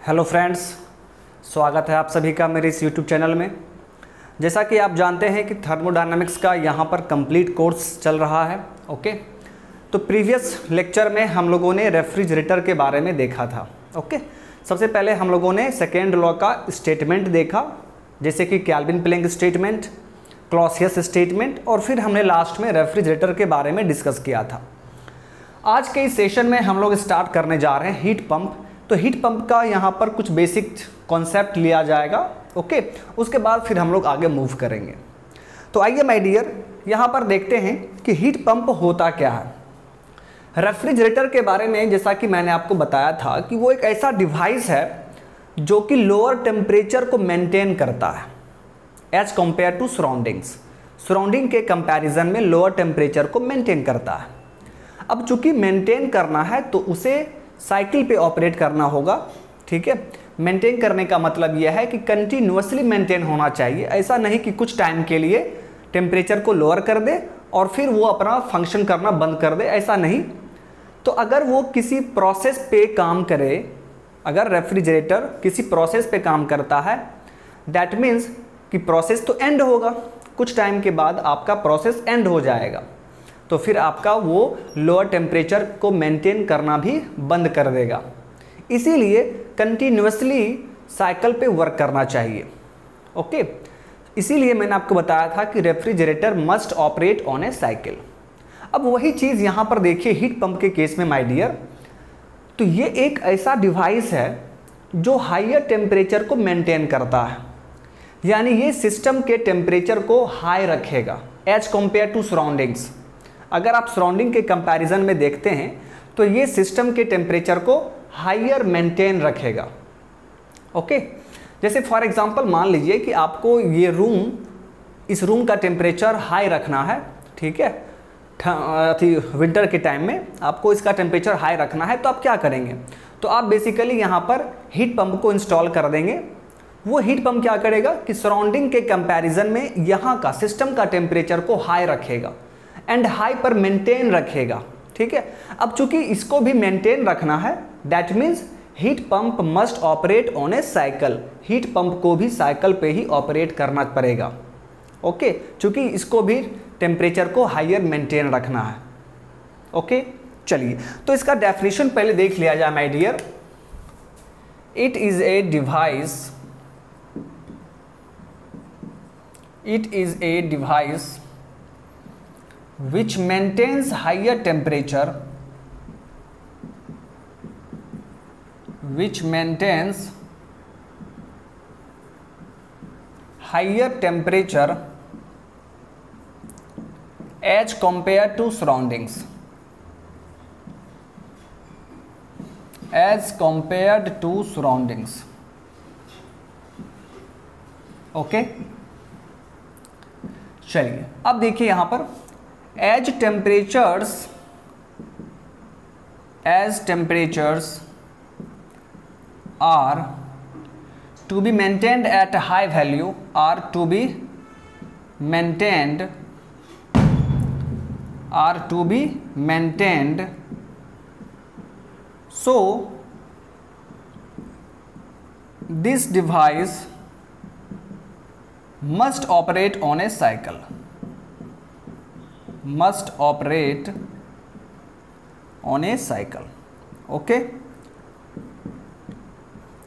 Hello friends, स्वागत है आप सभी का मेरे इस यूट्यूब चैनल में। जैसा कि आप जानते हैं कि थर्मोडायनामिक्स का यहाँ पर कंप्लीट कोर्स चल रहा है। ओके, तो प्रीवियस लेक्चर में हम लोगों ने रेफ्रिजरेटर के बारे में देखा था। ओके, सबसे पहले हम लोगों ने सेकेंड लॉ का स्टेटमेंट देखा, जैसे कि Kelvin Planck statement, Clausius statement, और फिर हमने लास्ट में रेफ्रिजरेटर के बारे में डिस्कस किया था। आज के इस सेशन में हम लोग स्टार्ट करने जा रहे हैं हीट पंप। तो हीट पंप का यहाँ पर कुछ बेसिक कॉन्सेप्ट लिया जाएगा। ओके, उसके बाद फिर हम लोग आगे मूव करेंगे। तो आइए माय डियर, यहाँ पर देखते हैं कि हीट पंप होता क्या है। रेफ्रिजरेटर के बारे में जैसा कि मैंने आपको बताया था कि वो एक ऐसा डिवाइस है जो कि लोअर टेम्परेचर को मेंटेन करता है as compared to surroundings. Surrounding के कंपैरिजन में लोअर टेम्परेचर को मेंटेन करता है। अब चूंकि मेंटेन करना है तो उसे साइकिल पे ऑपरेट करना होगा। ठीक है, मेंटेन करने का मतलब यह है कि कंटिन्यूअसली मेंटेन होना चाहिए। ऐसा नहीं कि कुछ टाइम के लिए टेम्परेचर को लोअर कर दे और फिर वो अपना फंक्शन करना बंद कर दे, ऐसा नहीं। तो अगर वो किसी प्रोसेस पे काम करे, अगर रेफ्रिजरेटर किसी प्रोसेस पे काम करता है, दैट मीन्स कि प्रोसेस तो एंड होगा, कुछ टाइम के बाद आपका प्रोसेस एंड हो जाएगा, तो फिर आपका वो लोअर टेम्परेचर को मेंटेन करना भी बंद कर देगा। इसीलिए कंटिन्यूअसली साइकिल पे वर्क करना चाहिए। ओके, इसीलिए मैंने आपको बताया था कि refrigerator must operate on A cycle. अब वही चीज़ यहाँ पर देखिए हीट पंप के केस में माय डियर, तो ये एक ऐसा डिवाइस है जो हायर टेम्परेचर को मेंटेन करता है, यानी ये सिस्टम के टेम्परेचर को हाई रखेगा एज कंपेयर टू सराउंडिंग्स। अगर आप सराउंडिंग के कंपैरिजन में देखते हैं तो ये सिस्टम के टेम्परेचर को हायर मेंटेन रखेगा। ओके, जैसे फॉर एग्जांपल मान लीजिए कि आपको ये रूम, इस रूम का टेम्परेचर हाई रखना है। ठीक है, विंटर के टाइम में आपको इसका टेम्परेचर हाई रखना है, तो आप क्या करेंगे, तो आप बेसिकली यहाँ पर हीट पंप को इंस्टॉल कर देंगे। वो हीट पंप क्या करेगा कि सराउंडिंग के कंपैरिजन में यहाँ का सिस्टम का टेम्परेचर को हाई रखेगा एंड हाई पर मेंटेन रखेगा। ठीक है, अब चूंकि इसको भी मेंटेन रखना है, that means heat pump must operate on A cycle. Heat pump को भी साइकिल पे ही ऑपरेट करना पड़ेगा। ओके, चूंकि इसको भी टेम्परेचर को हायर मेंटेन रखना है। ओके, चलिए तो इसका डेफिनेशन पहले देख लिया जाए my dear. It is a device, it is a device which maintains higher temperature, which maintains higher temperature as compared to surroundings, as compared to surroundings. Okay, चलिए अब देखिए यहां पर as temperatures are to be maintained at high value, are to be maintained, so this device must operate on a cycle, must operate on a cycle. Okay,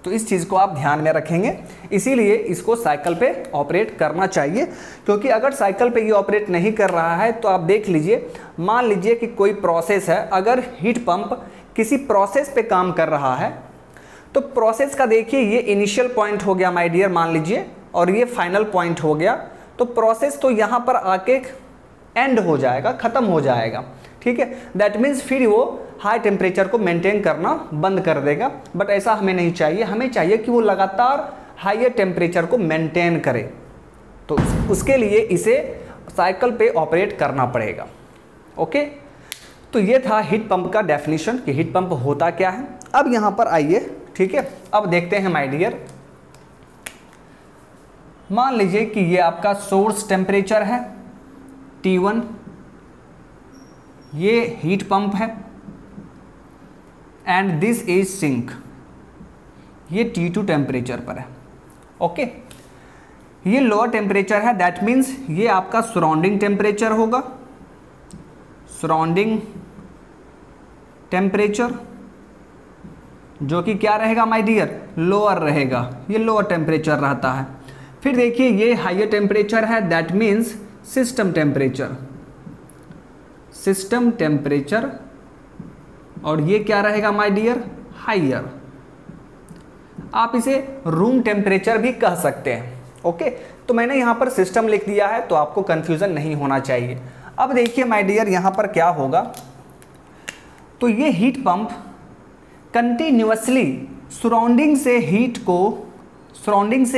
तो इस चीज़ को आप ध्यान में रखेंगे, इसीलिए इसको साइकिल पे ऑपरेट करना चाहिए। क्योंकि अगर साइकिल पे ये ऑपरेट नहीं कर रहा है तो आप देख लीजिए, मान लीजिए कि कोई प्रोसेस है, अगर हीट पंप किसी प्रोसेस पे काम कर रहा है तो प्रोसेस का देखिए ये इनिशियल पॉइंट हो गया माय डियर, मान लीजिए, और ये फाइनल पॉइंट हो गया। तो प्रोसेस तो यहाँ पर आके एंड हो जाएगा, ख़त्म हो जाएगा। ठीक है, दैट मीन्स फिर वो हाई टेम्परेचर को मेंटेन करना बंद कर देगा। बट ऐसा हमें नहीं चाहिए, हमें चाहिए कि वो लगातार हायर टेम्परेचर को मेंटेन करे। तो उसके लिए इसे साइकिल पे ऑपरेट करना पड़ेगा। ओके, तो ये था हीट पंप का डेफिनेशन कि हीट पंप होता क्या है। अब यहाँ पर आइए, ठीक है, अब देखते हैं माय डियर। मान लीजिए कि ये आपका सोर्स टेम्परेचर है T1, ये हीट पंप है एंड दिस इज सिंक, ये T2 टेम्परेचर पर है। ओके, ये लोअर टेम्परेचर है, दैट मीन्स ये आपका सराउंडिंग टेम्परेचर होगा, सराउंडिंग टेम्परेचर, जो कि क्या रहेगा माय डियर, लोअर रहेगा, ये लोअर टेम्परेचर रहता है। फिर देखिए ये हायर टेम्परेचर है, that means system temperature, system temperature, और ये क्या रहेगा माय डियर, हायर। आप इसे रूम टेम्परेचर भी कह सकते हैं। ओके, तो मैंने यहाँ पर सिस्टम लिख दिया है तो आपको कंफ्यूजन नहीं होना चाहिए। अब देखिए माय डियर यहाँ पर क्या होगा, तो ये हीट पंप कंटिन्यूअसली सराउंडिंग से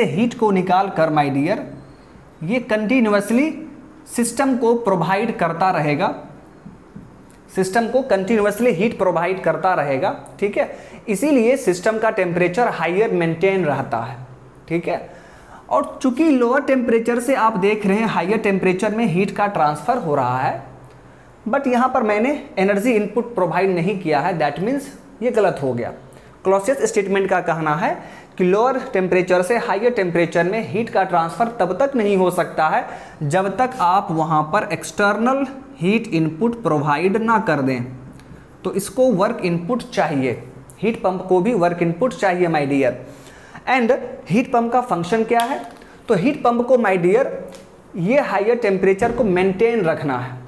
हीट को निकाल कर माय डियर ये कंटिन्यूअसली सिस्टम को प्रोवाइड करता रहेगा, सिस्टम को कंटिन्यूअसली हीट प्रोवाइड करता रहेगा। ठीक है, इसीलिए सिस्टम का टेम्परेचर हायर मेंटेन रहता है। ठीक है, और चूंकि लोअर टेम्परेचर से आप देख रहे हैं हायर टेम्परेचर में हीट का ट्रांसफर हो रहा है, बट यहाँ पर मैंने एनर्जी इनपुट प्रोवाइड नहीं किया है, दैट मीन्स ये गलत हो गया। क्लॉसियस स्टेटमेंट का कहना है कि लोअर टेम्परेचर से हायर टेम्परेचर में हीट का ट्रांसफर तब तक नहीं हो सकता है जब तक आप वहाँ पर एक्सटर्नल हीट इनपुट प्रोवाइड ना कर दें। तो इसको वर्क इनपुट चाहिए, हीट पंप को भी वर्क इनपुट चाहिए my dear. And heat pump का फंक्शन क्या है, तो हीट पंप को माय डियर ये हायर टेम्परेचर को मेंटेन रखना है।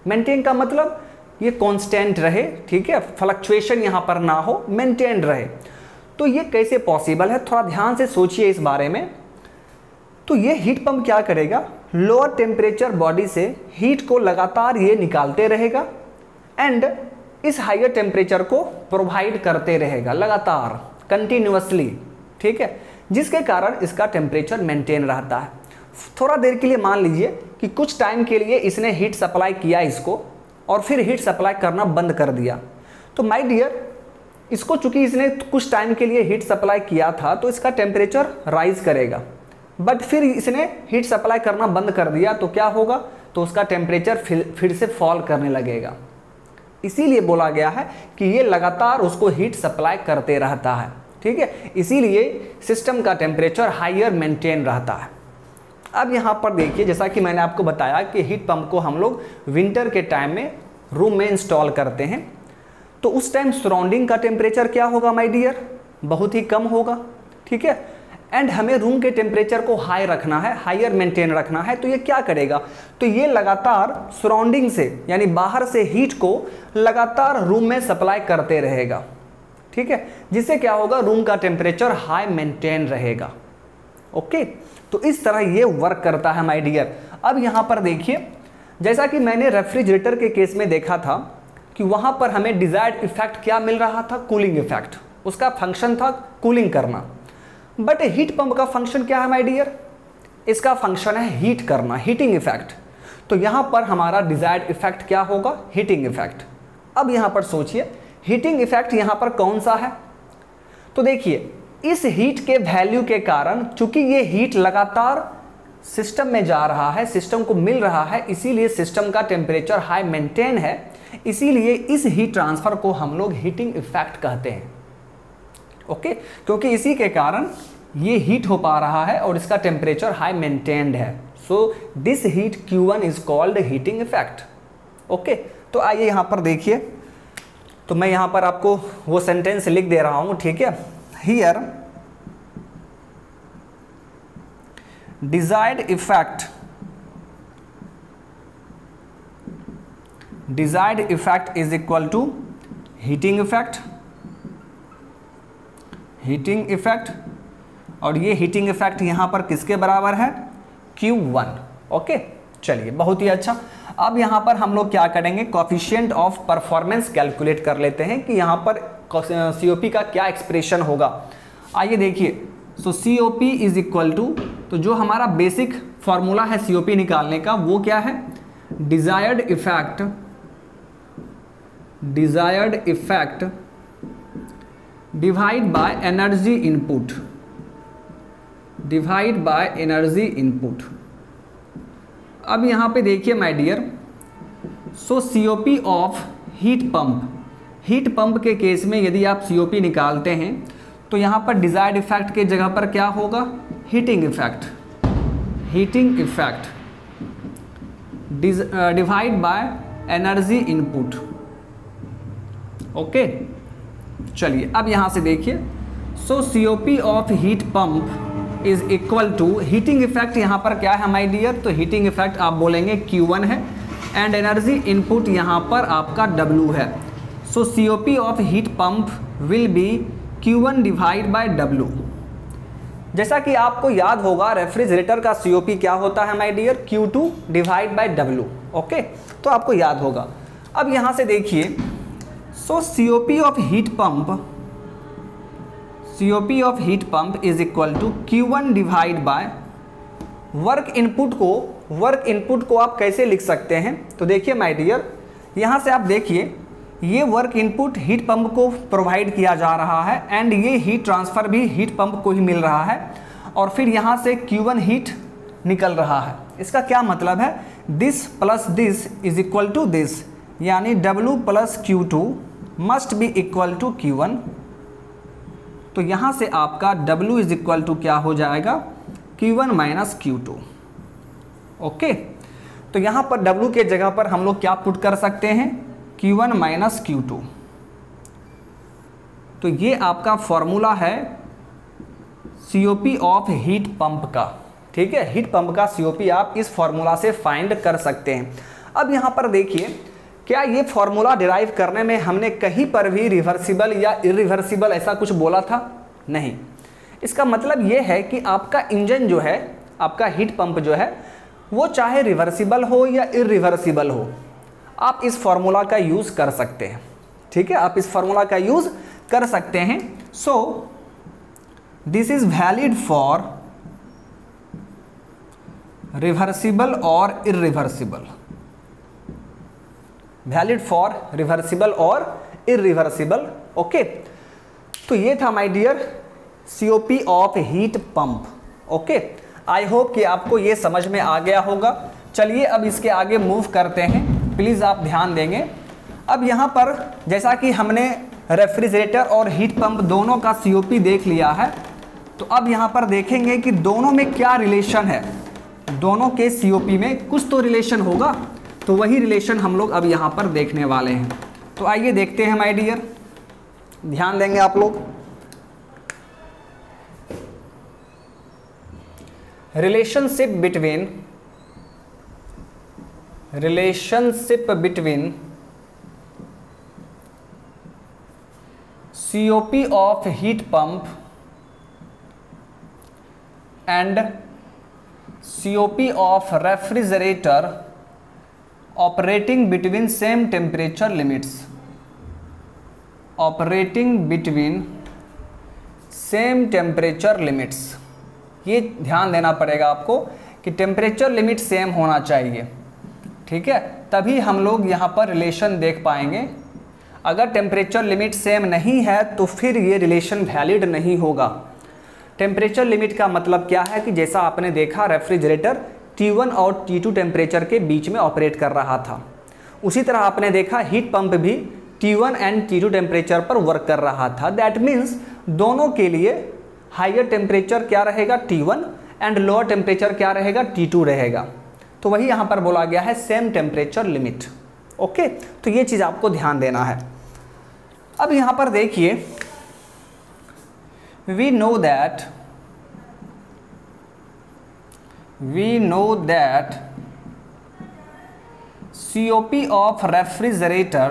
मेंटेन का मतलब ये कांस्टेंट रहे, ठीक है, फ्लक्चुएशन यहाँ पर ना हो, मेंटेन रहे। तो ये कैसे पॉसिबल है, थोड़ा ध्यान से सोचिए इस बारे में। तो ये हीट पंप क्या करेगा, लोअर टेम्परेचर बॉडी से हीट को लगातार ये निकालते रहेगा एंड इस हायर टेम्परेचर को प्रोवाइड करते रहेगा लगातार, कंटिन्यूअसली। ठीक है, जिसके कारण इसका टेम्परेचर मेंटेन रहता है। थोड़ा देर के लिए मान लीजिए कि कुछ टाइम के लिए इसने हीट सप्लाई किया इसको और फिर हीट सप्लाई करना बंद कर दिया, तो माय डियर इसको चूंकि इसने कुछ टाइम के लिए हीट सप्लाई किया था तो इसका टेम्परेचर राइज करेगा, बट फिर इसने हीट सप्लाई करना बंद कर दिया तो क्या होगा, तो उसका टेम्परेचर फिर से फॉल करने लगेगा। इसीलिए बोला गया है कि ये लगातार उसको हीट सप्लाई करते रहता है। ठीक है, इसीलिए सिस्टम का टेम्परेचर हायर मेंटेन रहता है। अब यहाँ पर देखिए, जैसा कि मैंने आपको बताया कि हीट पंप को हम लोग विंटर के टाइम में रूम में इंस्टॉल करते हैं, तो उस टाइम सराउंडिंग का टेम्परेचर क्या होगा माय डियर, बहुत ही कम होगा। ठीक है, एंड हमें रूम के टेम्परेचर को हाई रखना है, हायर मेंटेन रखना है। तो ये क्या करेगा, तो ये लगातार सराउंडिंग से यानी बाहर से हीट को लगातार रूम में सप्लाई करते रहेगा। ठीक है, जिससे क्या होगा, रूम का टेम्परेचर हाई मेंटेन रहेगा। ओके, तो इस तरह ये वर्क करता है माय डियर। अब यहाँ पर देखिए, जैसा कि मैंने रेफ्रिजरेटर के केस में देखा था कि वहाँ पर हमें डिजायर्ड इफेक्ट क्या मिल रहा था, कूलिंग इफेक्ट, उसका फंक्शन था कूलिंग करना। बट हीट पंप का फंक्शन क्या है माय डियर, इसका फंक्शन है हीट करना, हीटिंग इफेक्ट। तो यहाँ पर हमारा डिजायर्ड इफेक्ट क्या होगा, हीटिंग इफेक्ट। अब यहाँ पर सोचिए हीटिंग इफेक्ट यहाँ पर कौन सा है, तो देखिए इस हीट के वैल्यू के कारण चूंकि ये हीट लगातार सिस्टम में जा रहा है, सिस्टम को मिल रहा है, इसीलिए सिस्टम का टेम्परेचर हाई मेंटेन है, इसीलिए इस हीट ट्रांसफर को हम लोग हीटिंग इफेक्ट कहते हैं। ओके, क्योंकि इसी के कारण ये हीट हो पा रहा है और इसका टेम्परेचर हाई मेंटेन्ड है। So this heat Q1 is called heating effect. Okay, तो आइए यहाँ पर देखिए, तो मैं यहाँ पर आपको वो सेंटेंस लिख दे रहा हूँ। ठीक है, here desired effect is equal to heating effect, और ये हीटिंग इफेक्ट यहाँ पर किसके बराबर है, Q1। ओके, चलिए बहुत ही अच्छा। अब यहाँ पर हम लोग क्या करेंगे, कोएफिशिएंट ऑफ परफॉर्मेंस कैलकुलेट कर लेते हैं कि यहाँ पर COP का क्या एक्सप्रेशन होगा। आइए देखिए, so COP is equal to, तो जो हमारा बेसिक फॉर्मूला है COP निकालने का वो क्या है, desired effect divide by energy input. अब यहाँ पे देखिए my dear, so COP of heat pump के केस में यदि आप COP निकालते हैं तो यहाँ पर डिजायर्ड इफेक्ट के जगह पर क्या होगा, heating effect, heating effect divide by energy input. Okay, चलिए अब यहाँ से देखिए, so COP of heat pump is equal to, heating effect यहाँ पर क्या है माय डियर, तो हीटिंग इफेक्ट आप बोलेंगे Q1 है एंड एनर्जी इनपुट यहाँ पर आपका W है। सो COP of heat pump will B Q1 divide by W। जैसा कि आपको याद होगा रेफ्रिजरेटर का COP क्या होता है my dear, Q2 divide by W। Okay, तो आपको याद होगा। अब यहाँ से देखिए, so COP of heat pump, COP of heat pump is equal to Q1 divide by work input को आप कैसे लिख सकते हैं, तो देखिए माय डियर, यहाँ से आप देखिए ये वर्क इनपुट हीट पंप को प्रोवाइड किया जा रहा है एंड ये हीट ट्रांसफ़र भी हीट पंप को ही मिल रहा है और फिर यहाँ से Q1 हीट निकल रहा है। इसका क्या मतलब है, this plus this is equal to this, यानी W plus Q2 must be equal to Q1। तो यहाँ से आपका W इज इक्वल टू क्या हो जाएगा, Q1 माइनस Q2। ओके, तो यहाँ पर W के जगह पर हम लोग क्या पुट कर सकते हैं, Q1 माइनस Q2। तो ये आपका फॉर्मूला है COP ऑफ हीट पंप का। ठीक है, हीट पंप का COP आप इस फॉर्मूला से फाइंड कर सकते हैं। अब यहाँ पर देखिए, क्या ये फॉर्मूला डिराइव करने में हमने कहीं पर भी रिवर्सिबल या इरिवर्सिबल ऐसा कुछ बोला था, नहीं। इसका मतलब ये है कि आपका इंजन जो है, आपका हीट पंप जो है, वो चाहे रिवर्सिबल हो या इरिवर्सिबल हो, आप इस फॉर्मूला का यूज़ कर सकते हैं। ठीक है, आप इस फॉर्मूला का यूज़ कर सकते हैं। So this is valid for reversible और इरिवर्सिबल, वैलिड फॉर रिवर्सिबल और इरिवर्सिबल। ओके, तो ये था my dear COP of heat pump. Okay, I hope कि आपको ये समझ में आ गया होगा। चलिए अब इसके आगे मूव करते हैं, प्लीज़ आप ध्यान देंगे। अब यहाँ पर जैसा कि हमने रेफ्रिजरेटर और हीट पंप दोनों का COP देख लिया है, तो अब यहाँ पर देखेंगे कि दोनों में क्या रिलेशन है। दोनों के COP में कुछ तो रिलेशन होगा, तो वही रिलेशन हम लोग अब यहाँ पर देखने वाले हैं। तो आइए देखते हैं माय डियर, ध्यान देंगे आप लोग। Relationship between COP of heat pump and COP of refrigerator operating between same temperature limits, operating between same temperature limits। ये ध्यान देना पड़ेगा आपको कि टेम्परेचर लिमिट सेम होना चाहिए। ठीक है, तभी हम लोग यहाँ पर रिलेशन देख पाएंगे। अगर टेम्परेचर लिमिट सेम नहीं है तो फिर ये रिलेशन वैलिड नहीं होगा। टेम्परेचर लिमिट का मतलब क्या है कि जैसा आपने देखा रेफ्रिजरेटर T1 और T2 टेम्परेचर के बीच में ऑपरेट कर रहा था, उसी तरह आपने देखा हीट पंप भी T1 एंड T2 टेम्परेचर पर वर्क कर रहा था। दैट मीन्स दोनों के लिए हायर टेम्परेचर क्या रहेगा, T1, एंड लोअर टेम्परेचर क्या रहेगा, T2 रहेगा। तो वही यहाँ पर बोला गया है सेम टेम्परेचर लिमिट। ओके, तो ये चीज़ आपको ध्यान देना है। अब यहाँ पर देखिए, we know that COP of refrigerator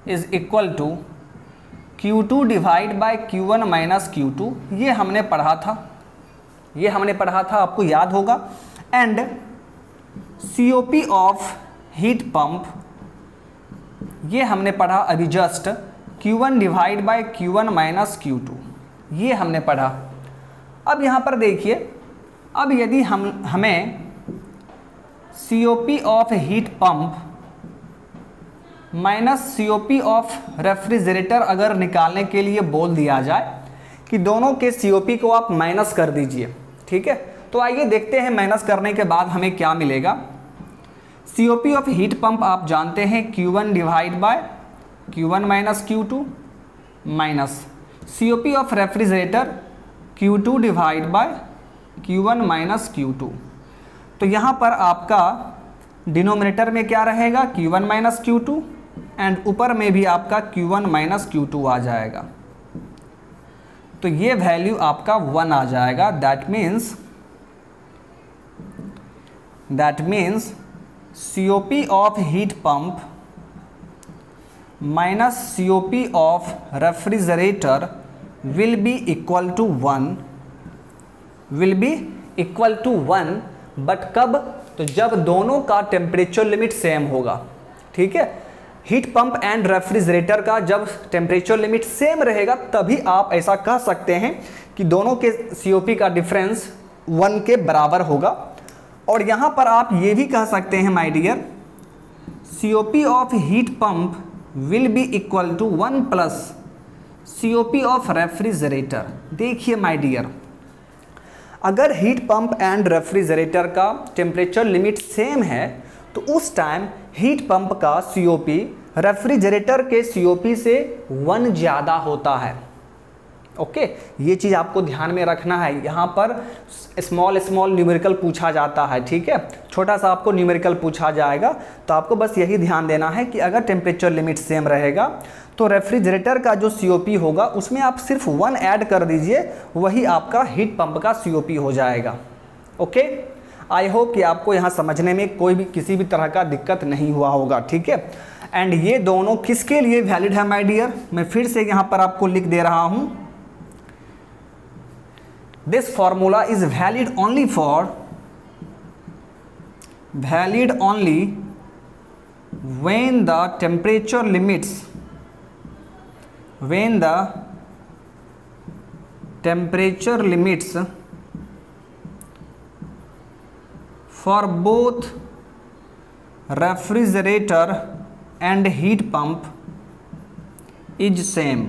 is equal to Q2 divide bye Q1 minus Q2। ये हमने पढ़ा था, आपको याद होगा। And COP of heat pump, ये हमने पढ़ा अभी just, Q1 divide bye Q1 minus Q2, ये हमने पढ़ा। अब यहाँ पर देखिए, अब यदि हमें COP of heat pump minus COP of refrigerator अगर निकालने के लिए बोल दिया जाए कि दोनों के COP को आप माइनस कर दीजिए। ठीक है, तो आइए देखते हैं माइनस करने के बाद हमें क्या मिलेगा। COP ऑफ हीट पंप आप जानते हैं Q1 divide bye Q1 minus Q2 minus COP of refrigerator Q2 divide bye Q1 minus Q2। तो यहाँ पर आपका डिनोमिनेटर में क्या रहेगा, Q1 माइनस Q2, एंड ऊपर में भी आपका Q1 माइनस Q2 आ जाएगा। तो ये वैल्यू आपका 1 आ जाएगा। That means COP of heat pump minus COP of refrigerator will be equal to 1, but कब, तो जब दोनों का टेम्परेचर लिमिट सेम होगा। ठीक है, हीट पंप एंड रेफ्रिजरेटर का जब टेम्परेचर लिमिट सेम रहेगा तभी आप ऐसा कह सकते हैं कि दोनों के COP का डिफरेंस 1 के बराबर होगा। और यहाँ पर आप ये भी कह सकते हैं my dear, COP of heat pump will be equal to 1 plus COP of refrigerator. देखिए माय डियर, अगर हीट पंप एंड रेफ्रिजरेटर का टेम्परेचर लिमिट सेम है तो उस टाइम हीट पंप का COP रेफ्रिजरेटर के COP से 1 ज़्यादा होता है। ओके, ये चीज़ आपको ध्यान में रखना है। यहाँ पर स्मॉल न्यूमेरिकल पूछा जाता है। ठीक है, छोटा सा आपको न्यूमेरिकल पूछा जाएगा, तो आपको बस यही ध्यान देना है कि अगर टेम्परेचर लिमिट सेम रहेगा तो रेफ्रिजरेटर का जो COP होगा उसमें आप सिर्फ 1 ऐड कर दीजिए, वही आपका हीट पंप का COP हो जाएगा। ओके, आई होप कि आपको यहाँ समझने में कोई भी किसी भी तरह का दिक्कत नहीं हुआ होगा। ठीक है, एंड ये दोनों किसके लिए वैलिड है माय डियर, मैं फिर से यहाँ पर आपको लिख दे रहा हूँ। This formula is valid only when the temperature limits for both refrigerator and heat pump is same,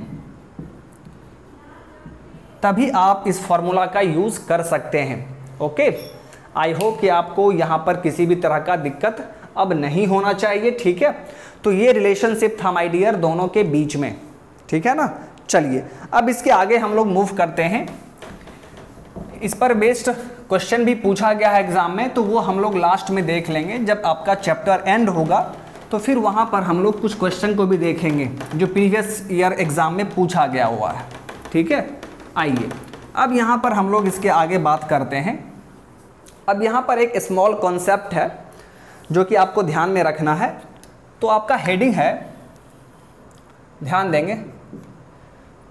तभी आप इस फॉर्मूला का यूज़ कर सकते हैं। ओके, आई होप कि आपको यहाँ पर किसी भी तरह का दिक्कत अब नहीं होना चाहिए। ठीक है, तो ये रिलेशनशिप था माय डियर दोनों के बीच में। ठीक है ना, चलिए अब इसके आगे हम लोग मूव करते हैं। इस पर बेस्ड क्वेश्चन भी पूछा गया है एग्जाम में, तो वो हम लोग लास्ट में देख लेंगे जब आपका चैप्टर एंड होगा, तो फिर वहाँ पर हम लोग कुछ क्वेश्चन को भी देखेंगे जो प्रीवियस ईयर एग्जाम में पूछा गया हुआ है। ठीक है, आइए अब यहाँ पर हम लोग इसके आगे बात करते हैं। अब यहाँ पर एक स्मॉल कॉन्सेप्ट है जो कि आपको ध्यान में रखना है। तो आपका हेडिंग है, ध्यान देंगे,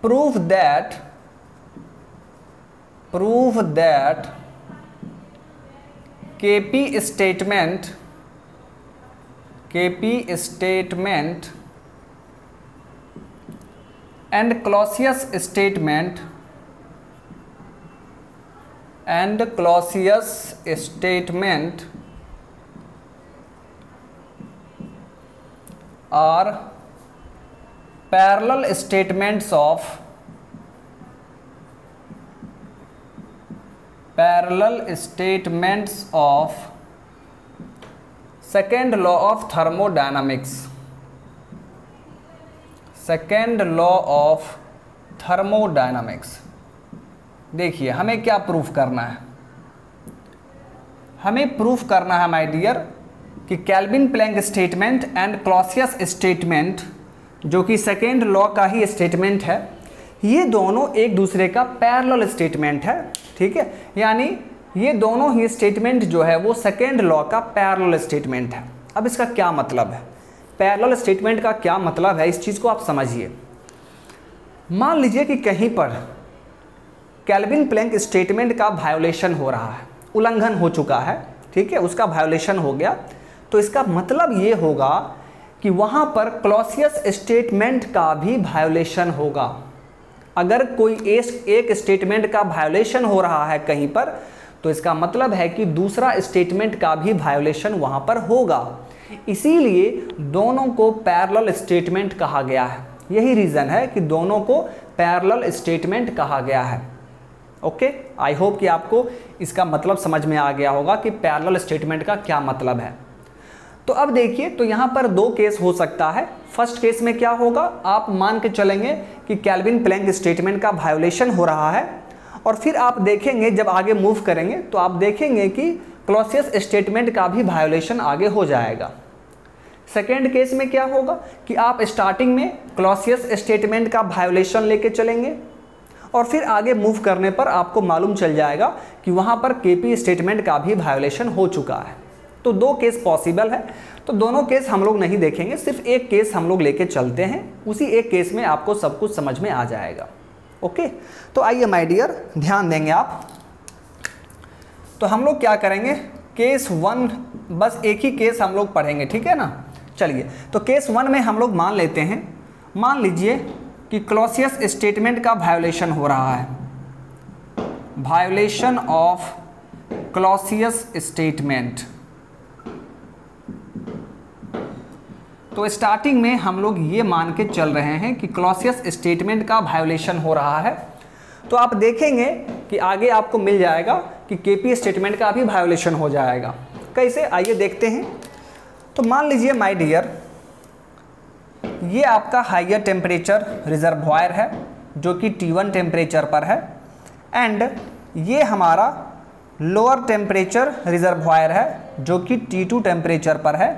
prove that KP statement and Clausius statement are parallel statements of second law of thermodynamics। देखिए हमें क्या प्रूफ करना है, हमें प्रूफ करना है माय डियर कि Kelvin Planck statement and Clausius statement, जो कि सेकेंड लॉ का ही स्टेटमेंट है, ये दोनों एक दूसरे का पैरेलल स्टेटमेंट है। ठीक है, यानी ये दोनों ही स्टेटमेंट जो है वो सेकेंड लॉ का पैरेलल स्टेटमेंट है। अब इसका क्या मतलब है, पैरेलल स्टेटमेंट का क्या मतलब है, इस चीज़ को आप समझिए। मान लीजिए कि कहीं पर केल्विन प्लैंक स्टेटमेंट का वायोलेशन हो रहा है, उल्लंघन हो चुका है। ठीक है, उसका वायोलेशन हो गया, तो इसका मतलब ये होगा कि वहाँ पर क्लॉसियस स्टेटमेंट का भी वायोलेशन होगा। अगर कोई एक स्टेटमेंट का वायोलेशन हो रहा है कहीं पर, तो इसका मतलब है कि दूसरा स्टेटमेंट का भी वायोलेशन वहाँ पर होगा। इसीलिए दोनों को पैरेलल स्टेटमेंट कहा गया है। यही रीज़न है कि दोनों को पैरेलल स्टेटमेंट कहा गया है। ओके, आई होप कि आपको इसका मतलब समझ में आ गया होगा कि पैरेलल स्टेटमेंट का क्या मतलब है। तो अब देखिए, तो यहाँ पर दो केस हो सकता है। फर्स्ट केस में क्या होगा, आप मान के चलेंगे कि केल्विन प्लैंक स्टेटमेंट का वायोलेशन हो रहा है, और फिर आप देखेंगे जब आगे मूव करेंगे तो आप देखेंगे कि क्लॉसियस स्टेटमेंट का भी वायोलेशन आगे हो जाएगा। सेकेंड केस में क्या होगा कि आप स्टार्टिंग में क्लॉसियस स्टेटमेंट का वायोलेशन लेके चलेंगे और फिर आगे मूव करने पर आपको मालूम चल जाएगा कि वहाँ पर केपी स्टेटमेंट का भी वायोलेशन हो चुका है। तो दो केस पॉसिबल है, तो दोनों केस हम लोग नहीं देखेंगे, सिर्फ एक केस हम लोग लेके चलते हैं, उसी एक केस में आपको सब कुछ समझ में आ जाएगा। ओके, तो आइए माय डियर, ध्यान देंगे आप। तो हम लोग क्या करेंगे, केस 1 बस एक ही केस हम लोग पढ़ेंगे, ठीक है ना। चलिए, तो केस 1 में हम लोग मान लेते हैं, मान लीजिए कि क्लॉसियस स्टेटमेंट का वायोलेशन हो रहा है, वायोलेशन ऑफ क्लॉसियस स्टेटमेंट। तो स्टार्टिंग में हम लोग ये मान के चल रहे हैं कि क्लॉसियस स्टेटमेंट का वायोलेशन हो रहा है, तो आप देखेंगे कि आगे आपको मिल जाएगा कि केपी स्टेटमेंट का भी वायोलेशन हो जाएगा। कैसे, आइए देखते हैं। तो मान लीजिए माय डियर, ये आपका हायर टेम्परेचर रिजर्वॉयर है जो कि T1 टेम्परेचर पर है, एंड ये हमारा लोअर टेम्परेचर रिजर्वॉयर है जो कि T2 टेम्परेचर पर है,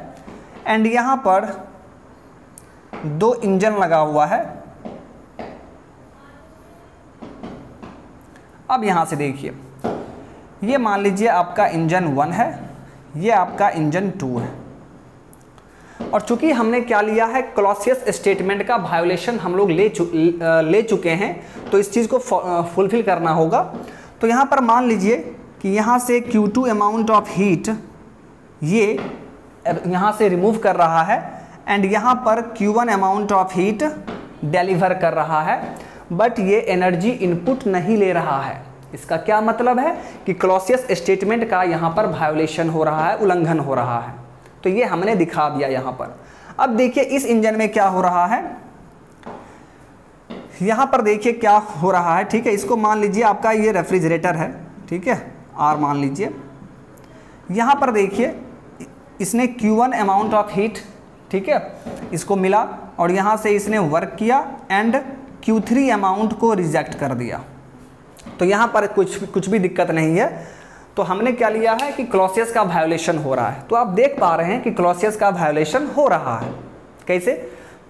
एंड यहाँ पर दो इंजन लगा हुआ है। अब यहाँ से देखिए, ये मान लीजिए आपका इंजन 1 है, ये आपका इंजन 2 है, और चूंकि हमने क्या लिया है, क्लॉसियस स्टेटमेंट का वायोलेशन हम लोग ले चुके हैं, तो इस चीज़ को फुलफिल करना होगा। तो यहाँ पर मान लीजिए कि यहाँ से Q2 अमाउंट ऑफ हीट ये यहाँ से रिमूव कर रहा है, एंड यहाँ पर Q1 amount of heat deliver कर रहा है, बट ये एनर्जी इनपुट नहीं ले रहा है। इसका क्या मतलब है कि क्लॉसियस स्टेटमेंट का यहाँ पर वायोलेशन हो रहा है, उल्लंघन हो रहा है। तो ये हमने दिखा दिया यहाँ पर। अब देखिए इस इंजन में क्या हो रहा है, यहाँ पर देखिए क्या हो रहा है, ठीक है। इसको मान लीजिए आपका ये रेफ्रिजरेटर है, ठीक है, R मान लीजिए। यहाँ पर देखिए इसने Q1 अमाउंट ऑफ हीट, ठीक है, इसको मिला, और यहाँ से इसने वर्क किया एंड Q3 अमाउंट को रिजेक्ट कर दिया। तो यहाँ पर कुछ भी दिक्कत नहीं है। तो हमने क्या लिया है कि क्लॉसियस का वायोलेशन हो रहा है। तो आप देख पा रहे हैं कि क्लॉसियस का वायोलेशन हो रहा है। कैसे,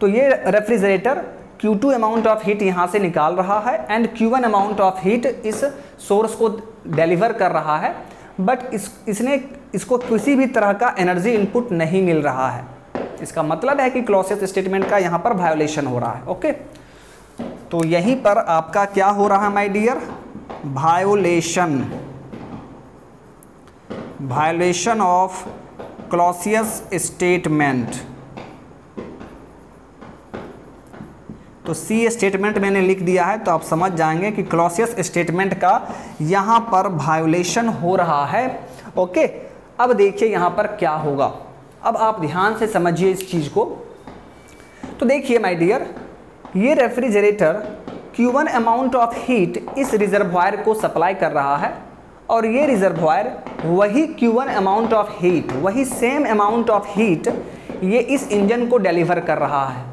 तो ये refrigerator Q2 amount of heat यहाँ से निकाल रहा है, and Q1 amount of heat इस सोर्स को डिलीवर कर रहा है, बट इसको किसी भी तरह का एनर्जी इनपुट नहीं मिल रहा है। इसका मतलब है कि क्लॉसियस स्टेटमेंट का यहाँ पर वायोलेशन हो रहा है। ओके, तो यहीं पर आपका क्या हो रहा है my dear, violation of Clausius statement. तो सी स्टेटमेंट मैंने लिख दिया है, तो आप समझ जाएंगे कि क्लॉसियस स्टेटमेंट का यहाँ पर वायोलेशन हो रहा है। ओके, अब देखिए यहाँ पर क्या होगा। अब आप ध्यान से समझिए इस चीज़ को। तो देखिए माय डियर, ये refrigerator Q1 amount of heat इस रिजर्वॉयर को सप्लाई कर रहा है, और ये रिजर्वॉयर वही Q1 अमाउंट ऑफ हीट, वही सेम अमाउंट ऑफ हीट ये इस इंजन को डिलीवर कर रहा है।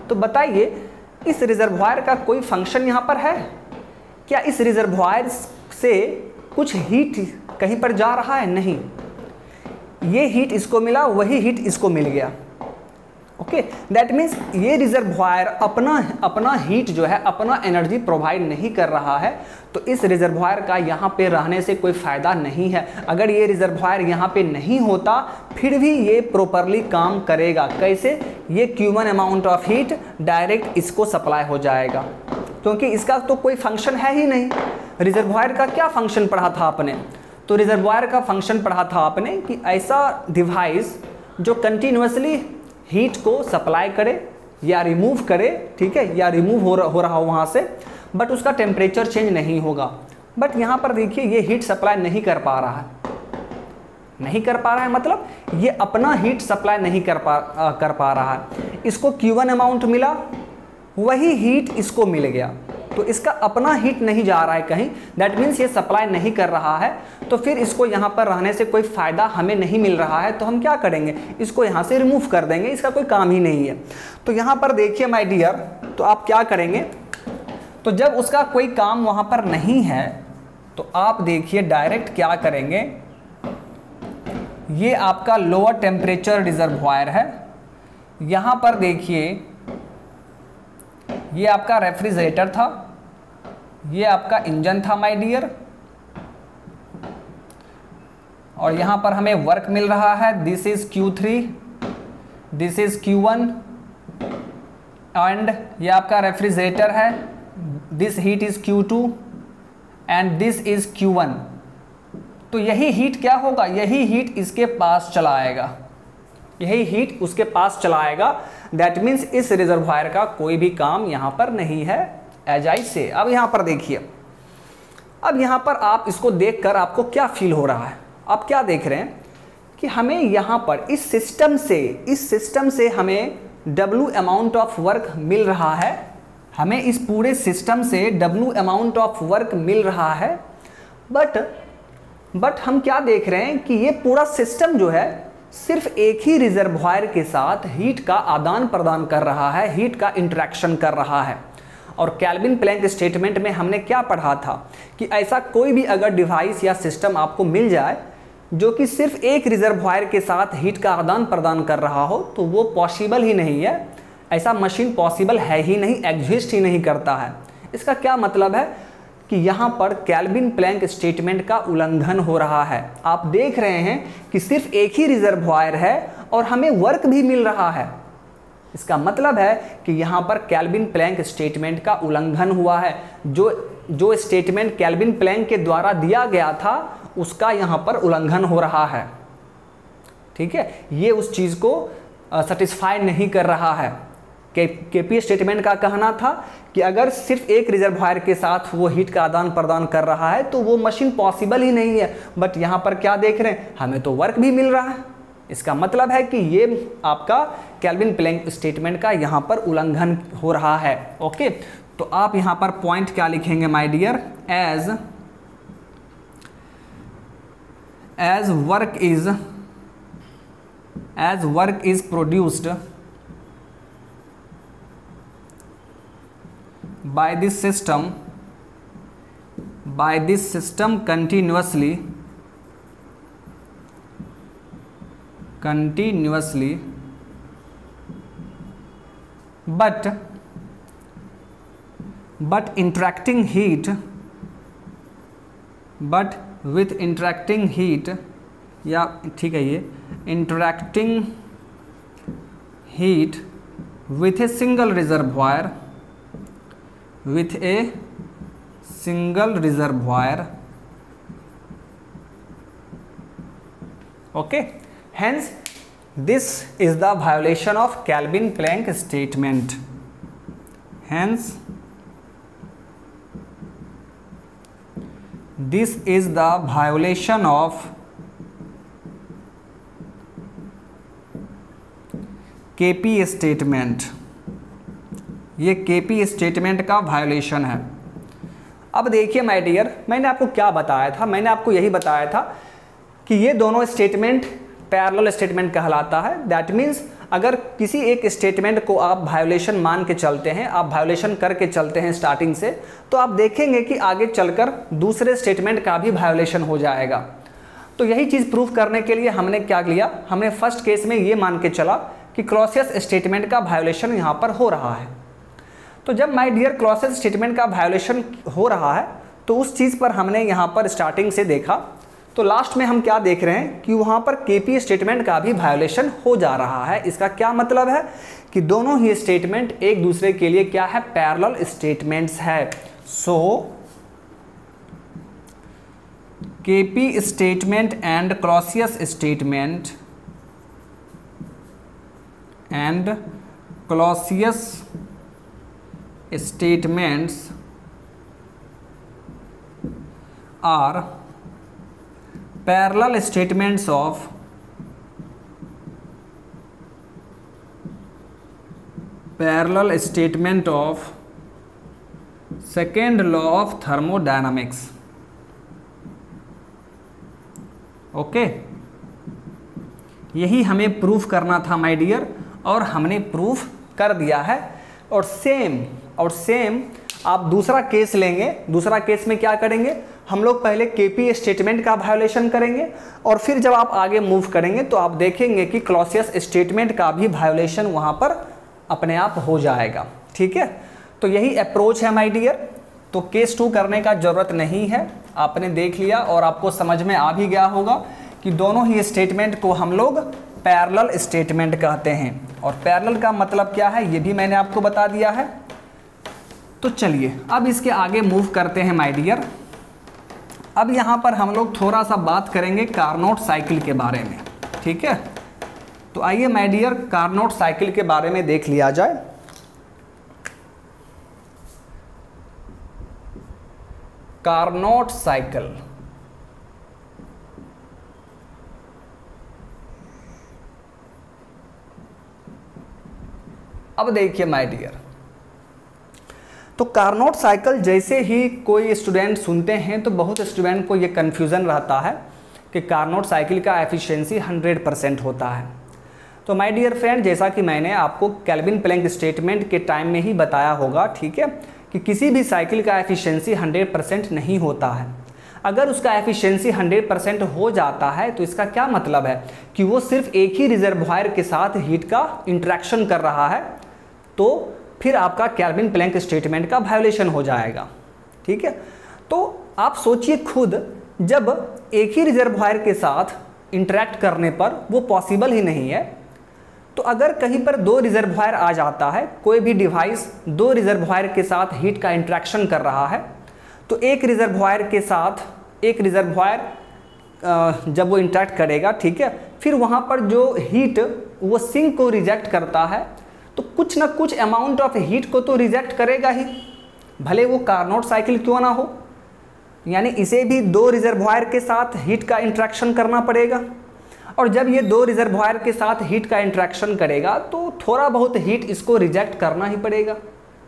तो बताइए इस रिजर्वॉयर का कोई फंक्शन यहाँ पर है क्या? इस रिजर्वॉयर से कुछ हीट कहीं पर जा रहा है? नहीं, ये हीट इसको मिला, वही हीट इसको मिल गया। ओके, दैट मीन्स ये रिजर्वॉयर अपना हीट जो है, अपना एनर्जी प्रोवाइड नहीं कर रहा है। तो इस रिजर्वॉयर का यहाँ पे रहने से कोई फ़ायदा नहीं है। अगर ये रिजर्वॉयर यहाँ पे नहीं होता फिर भी ये प्रॉपरली काम करेगा। कैसे? ये Q1 amount of heat direct इसको सप्लाई हो जाएगा, क्योंकि इसका तो कोई फंक्शन है ही नहीं। रिजर्वॉयर का क्या फंक्शन पढ़ा था आपने? तो रिजर्वॉयर का फंक्शन पढ़ा था आपने कि ऐसा डिवाइस जो कंटिन्यूसली हीट को सप्लाई करे या रिमूव करे, ठीक है, या रिमूव हो रहा हो वहाँ से, बट उसका टेम्परेचर चेंज नहीं होगा। बट यहाँ पर देखिए ये हीट सप्लाई नहीं कर पा रहा है, मतलब ये अपना हीट सप्लाई नहीं कर पा रहा है। इसको Q1 अमाउंट मिला, वही हीट इसको मिल गया। तो इसका अपना हीट नहीं जा रहा है कहीं, दैट मीन्स ये सप्लाई नहीं कर रहा है, तो फिर इसको यहाँ पर रहने से कोई फ़ायदा हमें नहीं मिल रहा है। तो हम क्या करेंगे, इसको यहाँ से रिमूव कर देंगे, इसका कोई काम ही नहीं है। तो यहाँ पर देखिए माय डियर, तो आप क्या करेंगे, तो जब उसका कोई काम वहाँ पर नहीं है तो आप देखिए डायरेक्ट क्या करेंगे, ये आपका लोअर टेम्परेचर रिजर्वॉयर है, यहाँ पर देखिए ये आपका रेफ्रिजरेटर था, ये आपका इंजन था माय डियर, और यहाँ पर हमें वर्क मिल रहा है, this is Q3, this is Q1, and ये आपका रेफ्रिजरेटर है, this heat is Q2 and this is Q1। तो यही हीट क्या होगा, यही हीट इसके पास चला आएगा, यही हीट उसके पास चला आएगा। दैट मीन्स इस रिजर्वायर का कोई भी काम यहाँ पर नहीं है एज आई से। अब यहाँ पर देखिए, अब यहाँ पर आप इसको देखकर आपको क्या फील हो रहा है, आप क्या देख रहे हैं कि हमें यहाँ पर इस सिस्टम से हमें W अमाउंट ऑफ वर्क मिल रहा है, हमें इस पूरे सिस्टम से W अमाउंट ऑफ वर्क मिल रहा है, बट हम क्या देख रहे हैं कि ये पूरा सिस्टम जो है सिर्फ एक ही रिजर्वायर के साथ हीट का आदान प्रदान कर रहा है, हीट का इंटरेक्शन कर रहा है। और केल्विन प्लैंक स्टेटमेंट में हमने क्या पढ़ा था कि ऐसा कोई भी अगर डिवाइस या सिस्टम आपको मिल जाए जो कि सिर्फ एक रिजर्वायर के साथ हीट का आदान प्रदान कर रहा हो, तो वो पॉसिबल ही नहीं है, ऐसा मशीन पॉसिबल है ही नहीं, एग्जिस्ट ही नहीं करता है। इसका क्या मतलब है कि यहाँ पर केल्विन प्लैंक स्टेटमेंट का उल्लंघन हो रहा है। आप देख रहे हैं कि सिर्फ एक ही रिजर्वायर है और हमें वर्क भी मिल रहा है, इसका मतलब है कि यहाँ पर केल्विन प्लैंक स्टेटमेंट का उल्लंघन हुआ है। जो स्टेटमेंट केल्विन प्लैंक के द्वारा दिया गया था उसका यहाँ पर उल्लंघन हो रहा है, ठीक है। ये उस चीज़ को सेटिस्फाई नहीं कर रहा है। केपी स्टेटमेंट का कहना था कि अगर सिर्फ एक रिजर्वायर के साथ वो हीट का आदान प्रदान कर रहा है तो वो मशीन पॉसिबल ही नहीं है, बट यहाँ पर क्या देख रहे हैं, हमें तो वर्क भी मिल रहा है। इसका मतलब है कि ये आपका केल्विन प्लैंक स्टेटमेंट का यहाँ पर उल्लंघन हो रहा है। ओके, तो आप यहाँ पर पॉइंट क्या लिखेंगे my dear, as work is produced by this system continuously but interacting heat या ठीक है, ये interacting heat with a single reservoir okay, hence this is the violation of Kelvin Planck statement. Hence this is the violation of KP statement। ये KP statement का violation है। अब देखिए my dear, मैंने आपको क्या बताया था, मैंने आपको यही बताया था कि ये दोनों स्टेटमेंट पैरेलल स्टेटमेंट कहलाता है। दैट मीन्स अगर किसी एक स्टेटमेंट को आप वायोलेशन मान के चलते हैं, आप वायोलेशन करके चलते हैं स्टार्टिंग से, तो आप देखेंगे कि आगे चलकर दूसरे स्टेटमेंट का भी वायोलेशन हो जाएगा। तो यही चीज़ प्रूफ करने के लिए हमने क्या किया, हमने फर्स्ट केस में ये मान के चला कि क्लॉसियस स्टेटमेंट का वायोलेशन यहाँ पर हो रहा है। तो जब माय डियर क्लॉसियस स्टेटमेंट का वायोलेशन हो रहा है तो उस चीज़ पर हमने यहाँ पर स्टार्टिंग से देखा, तो लास्ट में हम क्या देख रहे हैं कि वहाँ पर केपी स्टेटमेंट का भी वायोलेशन हो जा रहा है। इसका क्या मतलब है कि दोनों ही स्टेटमेंट एक दूसरे के लिए क्या है, पैरेलल स्टेटमेंट्स है। So KP statement and Clausius statements are parallel statements of second law of thermodynamics. Okay, यही हमें प्रूफ करना था माय डियर, और हमने प्रूफ कर दिया है। और सेम आप दूसरा केस लेंगे। दूसरा केस में क्या करेंगे, हम लोग पहले केपी स्टेटमेंट का वायोलेशन करेंगे, और फिर जब आप आगे मूव करेंगे तो आप देखेंगे कि क्लॉसियस स्टेटमेंट का भी वायोलेशन वहाँ पर अपने आप हो जाएगा। ठीक है, तो यही अप्रोच है माय डियर। तो केस 2 करने का ज़रूरत नहीं है, आपने देख लिया और आपको समझ में आ भी गया होगा कि दोनों ही स्टेटमेंट को हम लोग पैरेलल स्टेटमेंट कहते हैं। और पैरेलल का मतलब क्या है ये भी मैंने आपको बता दिया है। तो चलिए अब इसके आगे मूव करते हैं माय डियर। अब यहाँ पर हम लोग थोड़ा सा बात करेंगे कार्नोट साइकिल के बारे में। ठीक है, तो आइए माय डियर कार्नोट साइकिल के बारे में देख लिया जाए। कार्नोट साइकिल, अब देखिए माय डियर, तो कार्नोट साइकिल जैसे ही कोई स्टूडेंट सुनते हैं तो बहुत स्टूडेंट को ये कन्फ्यूज़न रहता है कि कार्नोट साइकिल का एफिशिएंसी 100% होता है। तो माय डियर फ्रेंड, जैसा कि मैंने आपको केल्विन प्लैंक स्टेटमेंट के टाइम में ही बताया होगा, ठीक है, कि किसी भी साइकिल का एफिशिएंसी 100% नहीं होता है। अगर उसका एफिशिएंसी 100% हो जाता है तो इसका क्या मतलब है कि वो सिर्फ एक ही रिजर्वॉयर के साथ हीट का इंटरेक्शन कर रहा है, तो फिर आपका केल्विन प्लैंक स्टेटमेंट का वायोलेशन हो जाएगा। ठीक है, तो आप सोचिए खुद, जब एक ही रिजर्वॉयर के साथ इंटरेक्ट करने पर वो पॉसिबल ही नहीं है, तो अगर कहीं पर 2 रिजर्वॉयर आ जाता है, कोई भी डिवाइस 2 रिजर्वॉयर के साथ हीट का इंटरेक्शन कर रहा है, तो एक रिजर्वॉयर के साथ एक रिजर्वॉयर जब वो इंटरेक्ट करेगा, ठीक है, फिर वहाँ पर जो हीट वो सिंक को रिजेक्ट करता है, तो कुछ ना कुछ अमाउंट ऑफ हीट को तो रिजेक्ट करेगा ही, भले वो कार्नोट साइकिल क्यों ना हो। यानी इसे भी 2 रिजर्वॉयर के साथ हीट का इंटरेक्शन करना पड़ेगा, और जब ये 2 रिजर्वॉयर के साथ हीट का इंटरेक्शन करेगा तो थोड़ा बहुत हीट इसको रिजेक्ट करना ही पड़ेगा।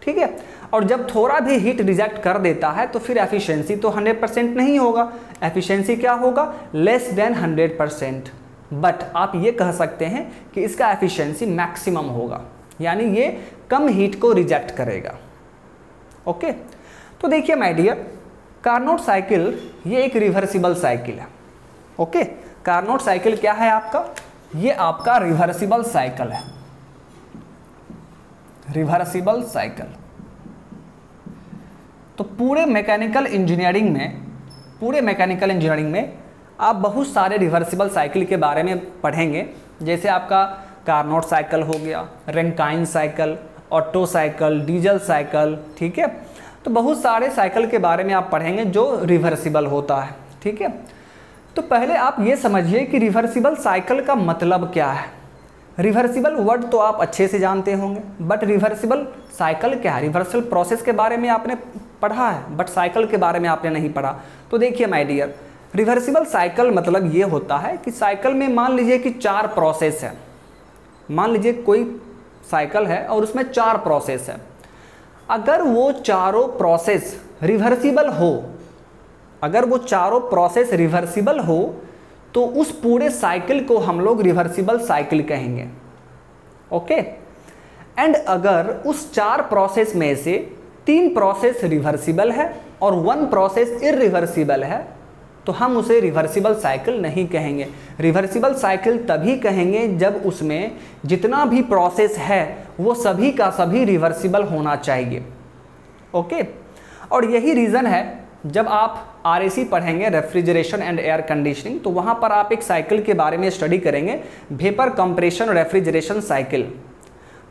ठीक है, और जब थोड़ा भी हीट रिजेक्ट कर देता है तो फिर एफिशिएंसी तो 100% नहीं होगा, एफिशिएंसी क्या होगा, लेस देन 100%। बट आप ये कह सकते हैं कि इसका एफिशिएंसी मैक्सिमम होगा, यानी ये कम हीट को रिजेक्ट करेगा। ओके, तो देखिए माय डियर, कार्नोट साइकिल ये एक रिवर्सिबल साइकिल है। ओके, कार्नोट साइकिल क्या है आपका, ये आपका रिवर्सिबल साइकिल है, रिवर्सिबल साइकिल। तो पूरे मैकेनिकल इंजीनियरिंग में आप बहुत सारे रिवर्सिबल साइकिल के बारे में पढ़ेंगे, जैसे आपका कार्नोट साइकिल हो गया, Rankine cycle, auto cycle, diesel cycle. ठीक है, तो बहुत सारे साइकिल के बारे में आप पढ़ेंगे जो रिवर्सिबल होता है। ठीक है, तो पहले आप ये समझिए कि रिवर्सिबल साइकिल का मतलब क्या है। रिवर्सिबल वर्ड तो आप अच्छे से जानते होंगे, बट रिवर्सिबल साइकिल क्या है, रिवर्सल प्रोसेस के बारे में आपने पढ़ा है, बट साइकिल के बारे में आपने नहीं पढ़ा। तो देखिए माय डियर, रिवर्सिबल साइकिल मतलब ये होता है कि साइकिल में मान लीजिए कि 4 प्रोसेस है। मान लीजिए कोई साइकिल है और उसमें 4 प्रोसेस है। अगर वो चारों प्रोसेस रिवर्सिबल हो, अगर वो चारों प्रोसेस रिवर्सिबल हो तो उस पूरे साइकिल को हम लोग रिवर्सिबल साइकिल कहेंगे। ओके, एंड अगर उस 4 प्रोसेस में से 3 प्रोसेस रिवर्सिबल है और 1 प्रोसेस इरिवर्सिबल है, तो हम उसे रिवर्सिबल साइकिल नहीं कहेंगे। रिवर्सिबल साइकिल तभी कहेंगे जब उसमें जितना भी प्रोसेस है वो सभी का सभी रिवर्सिबल होना चाहिए। ओके, और यही रीज़न है जब आप RAC पढ़ेंगे, रेफ्रिजरेशन एंड एयर कंडीशनिंग, तो वहाँ पर आप एक साइकिल के बारे में स्टडी करेंगे, vapour compression refrigeration cycle.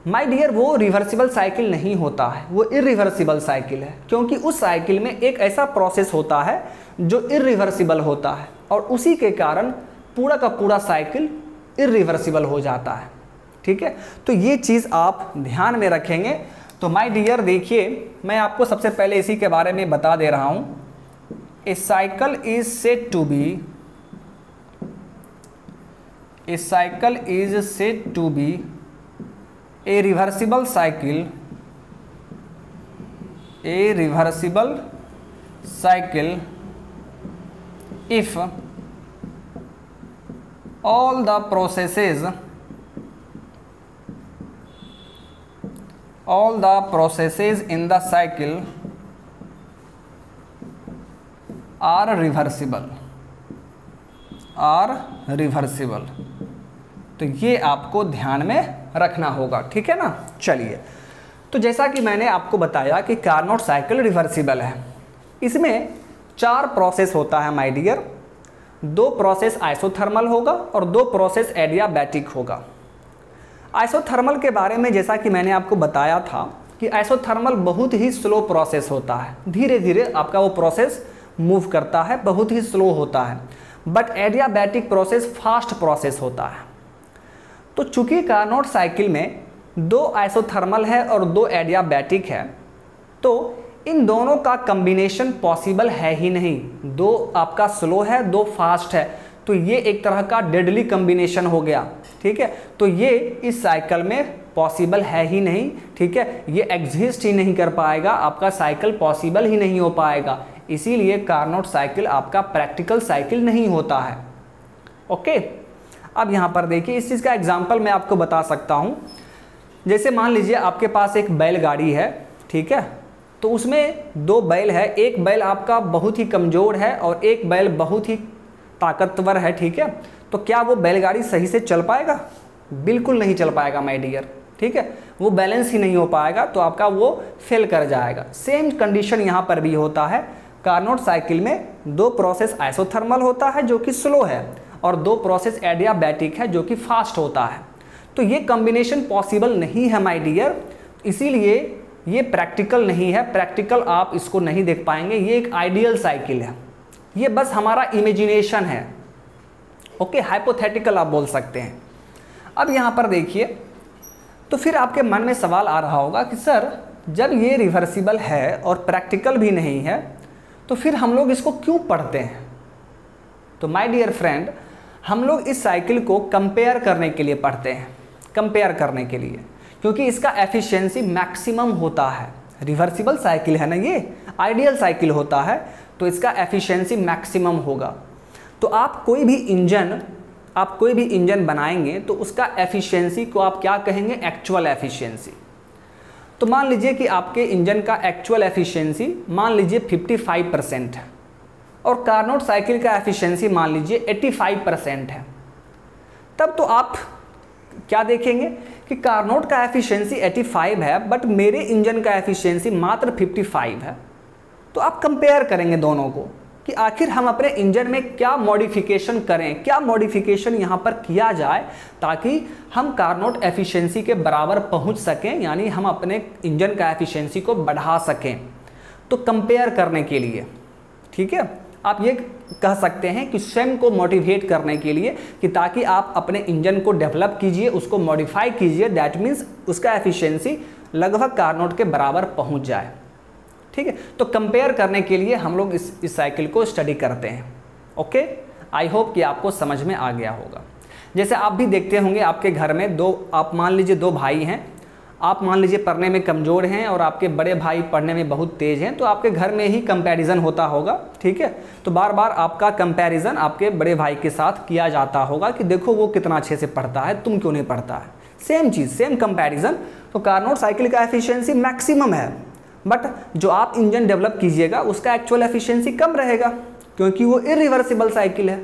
My dear, वो रिवर्सिबल साइकिल नहीं होता है, वो इरिवर्सिबल साइकिल है, क्योंकि उस साइकिल में एक ऐसा प्रोसेस होता है जो इरिवर्सिबल होता है, और उसी के कारण पूरा का पूरा साइकिल इरिवर्सिबल हो जाता है। ठीक है, तो ये चीज़ आप ध्यान में रखेंगे। तो माय डियर देखिए, मैं आपको सबसे पहले इसी के बारे में बता दे रहा हूँ। A cycle is said to be a reversible cycle a reversible cycle if all the processes in the cycle are reversible। तो ये आपको ध्यान में रखना होगा, ठीक है ना। चलिए, तो जैसा कि मैंने आपको बताया कि कार्नोट साइकिल रिवर्सिबल है। इसमें 4 प्रोसेस होता है माय डियर। 2 प्रोसेस आइसोथर्मल होगा और 2 प्रोसेस एडियाबैटिक होगा। आइसोथर्मल के बारे में जैसा कि मैंने आपको बताया था कि आइसोथर्मल बहुत ही स्लो प्रोसेस होता है, धीरे धीरे आपका वो प्रोसेस मूव करता है, बहुत ही स्लो होता है। But adiabatic process fast process होता है। तो चूंकि कार्नोट साइकिल में 2 आइसोथर्मल है और 2 एडियाबैटिक है, तो इन दोनों का कॉम्बिनेशन पॉसिबल है ही नहीं। 2 आपका स्लो है, 2 फास्ट है, तो ये एक तरह का डेडली कॉम्बिनेशन हो गया, ठीक है। तो ये इस साइकिल में पॉसिबल है ही नहीं, ठीक है। ये एग्जिस्ट ही नहीं कर पाएगा, आपका साइकिल पॉसिबल ही नहीं हो पाएगा। इसीलिए कार्नोट साइकिल आपका प्रैक्टिकल साइकिल नहीं होता है। ओके, अब यहाँ पर देखिए, इस चीज़ का एग्जाम्पल मैं आपको बता सकता हूँ। जैसे मान लीजिए आपके पास एक बैलगाड़ी है, ठीक है। तो उसमें 2 बैल है, एक बैल आपका बहुत ही कमज़ोर है और एक बैल बहुत ही ताकतवर है, ठीक है। तो क्या वो बैलगाड़ी सही से चल पाएगा? बिल्कुल नहीं चल पाएगा माय डियर, ठीक है। वो बैलेंस ही नहीं हो पाएगा, तो आपका वो फेल कर जाएगा। सेम कंडीशन यहाँ पर भी होता है। कार्नोट साइकिल में 2 प्रोसेस आइसोथर्मल होता है जो कि स्लो है और 2 प्रोसेस एडियाबैटिक है जो कि फास्ट होता है। तो ये कॉम्बिनेशन पॉसिबल नहीं है माय डियर, इसीलिए ये प्रैक्टिकल नहीं है। प्रैक्टिकल आप इसको नहीं देख पाएंगे। ये एक आइडियल साइकिल है, ये बस हमारा इमेजिनेशन है। ओके, हाइपोथेटिकल आप बोल सकते हैं। अब यहाँ पर देखिए, तो फिर आपके मन में सवाल आ रहा होगा कि सर जब ये रिवर्सिबल है और प्रैक्टिकल भी नहीं है, तो फिर हम लोग इसको क्यों पढ़ते हैं? तो माय डियर फ्रेंड, हम लोग इस साइकिल को कंपेयर करने के लिए पढ़ते हैं, कंपेयर करने के लिए, क्योंकि इसका एफिशिएंसी मैक्सिमम होता है। रिवर्सिबल साइकिल है ना, ये आइडियल साइकिल होता है, तो इसका एफिशिएंसी मैक्सिमम होगा। तो आप कोई भी इंजन बनाएंगे तो उसका एफिशिएंसी को आप क्या कहेंगे? Actual efficiency. तो मान लीजिए कि आपके इंजन का एक्चुअल एफिशिएंसी मान लीजिए 55% है और कार्नोट साइकिल का एफिशिएंसी मान लीजिए 85% है। तब तो आप क्या देखेंगे कि कार्नोट का एफिशिएंसी 85 है बट मेरे इंजन का एफिशिएंसी मात्र 55 है। तो आप कंपेयर करेंगे दोनों को कि आखिर हम अपने इंजन में क्या मॉडिफिकेशन करें, क्या मॉडिफिकेशन यहाँ पर किया जाए ताकि हम कार्नोट एफिशिएंसी के बराबर पहुँच सकें, यानी हम अपने इंजन का एफिशिएंसी को बढ़ा सकें। तो कंपेयर करने के लिए, ठीक है, आप ये कह सकते हैं कि स्वयं को मोटिवेट करने के लिए कि ताकि आप अपने इंजन को डेवलप कीजिए, उसको मॉडिफाई कीजिए, दैट मीन्स उसका एफिशिएंसी लगभग कार्नोट के बराबर पहुंच जाए, ठीक है। तो कंपेयर करने के लिए हम लोग इस साइकिल को स्टडी करते हैं। ओके, आई होप कि आपको समझ में आ गया होगा। जैसे आप भी देखते होंगे आपके घर में आप मान लीजिए 2 भाई हैं, आप मान लीजिए पढ़ने में कमज़ोर हैं और आपके बड़े भाई पढ़ने में बहुत तेज़ हैं, तो आपके घर में ही कंपैरिजन होता होगा, ठीक है। तो बार बार आपका कंपैरिजन आपके बड़े भाई के साथ किया जाता होगा कि देखो वो कितना अच्छे से पढ़ता है, तुम क्यों नहीं पढ़ता है। सेम चीज़, सेम कंपैरिजन। तो कार्नोट साइकिल का एफिशिएंसी मैक्सिमम है, बट जो आप इंजन डेवलप कीजिएगा उसका एक्चुअल एफिशिएंसी कम रहेगा क्योंकि वो इरिवर्सिबल साइकिल है।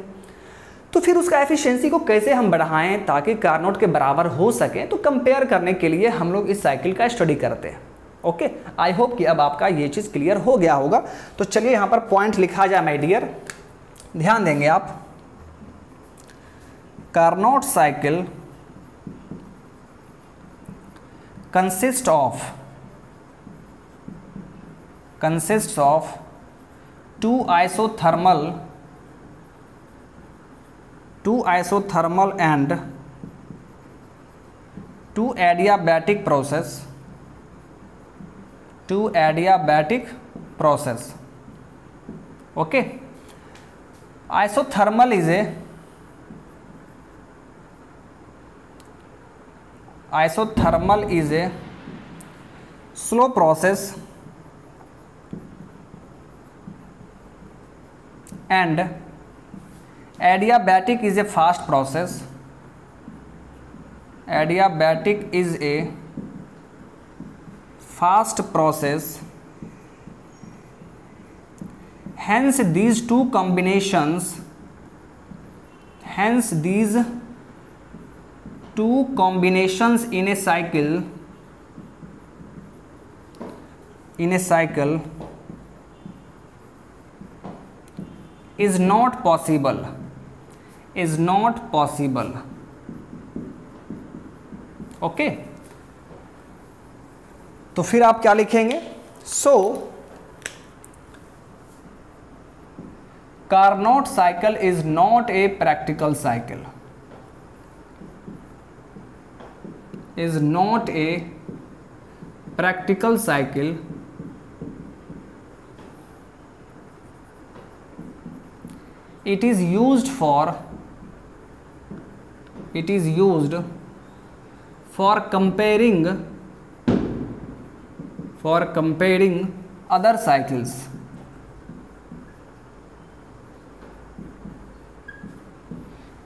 तो फिर उसका एफिशिएंसी को कैसे हम बढ़ाएं ताकि कार्नोट के बराबर हो सके, तो कंपेयर करने के लिए हम लोग इस साइकिल का स्टडी करते हैं। ओके, आई होप कि अब आपका ये चीज़ क्लियर हो गया होगा। तो चलिए यहाँ पर पॉइंट लिखा जाए माय डियर, ध्यान देंगे आप। Carnot cycle consist of 2 isothermal and 2 adiabatic process. Okay, isothermal is a slow process and adiabatic is a fast process. Adiabatic is a fast process. Hence these two combinations in a cycle is not possible. Okay तो फिर आप क्या लिखेंगे? सो Carnot cycle is not a practical cycle. Is not a practical cycle. It is used for comparing other cycles.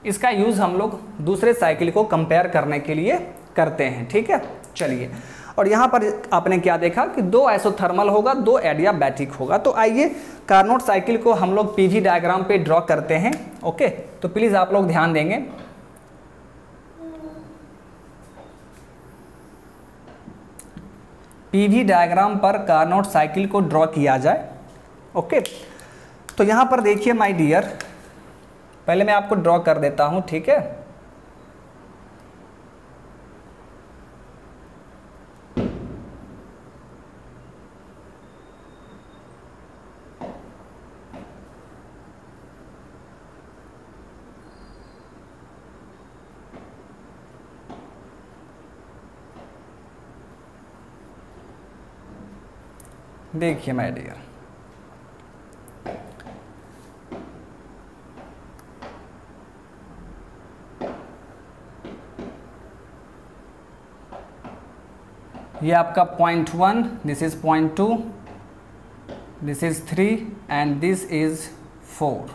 इसका use हम लोग दूसरे cycle को कंपेयर करने के लिए करते हैं, ठीक है। चलिए, और यहाँ पर आपने क्या देखा कि दो आइसोथर्मल होगा, दो एडियाबैटिक होगा। तो आइए कार्नोट साइकिल को हम लोग पीवी डायग्राम पे ड्रॉ करते हैं। ओके, तो प्लीज़ आप लोग ध्यान देंगे। पीवी डायग्राम पर कार्नोट साइकिल को ड्रॉ किया जाए। ओके, तो यहाँ पर देखिए माय डियर, पहले मैं आपको ड्रॉ कर देता हूं, ठीक है। देखिए माय डियर, ये आपका point 1, this is point 2, this is 3 and this is 4।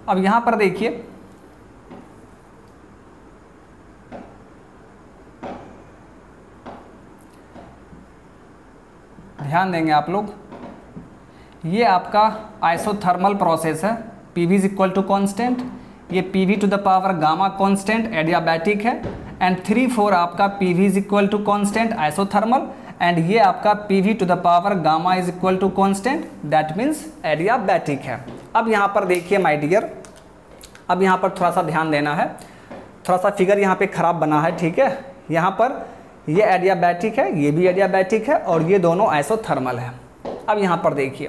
अब यहां पर देखिए, ध्यान देंगे आप लोग, ये आपका आइसोथर्मल प्रोसेस है। PV is equal to constant, ये PV to the power gamma constant adiabatic है, एंड 3, 4 आपका PV is equal to constant isothermal, and ये आपका PV to the power gamma is equal to constant, that means adiabatic है। अब यहाँ पर देखिए माय डियर, अब यहाँ पर थोड़ा सा ध्यान देना है, थोड़ा सा फिगर यहाँ पे खराब बना है, ठीक है। यहाँ पर ये एडियाबैटिक है, ये भी एडियाबैटिक है, और ये दोनों आइसोथर्मल है। अब यहाँ पर देखिए,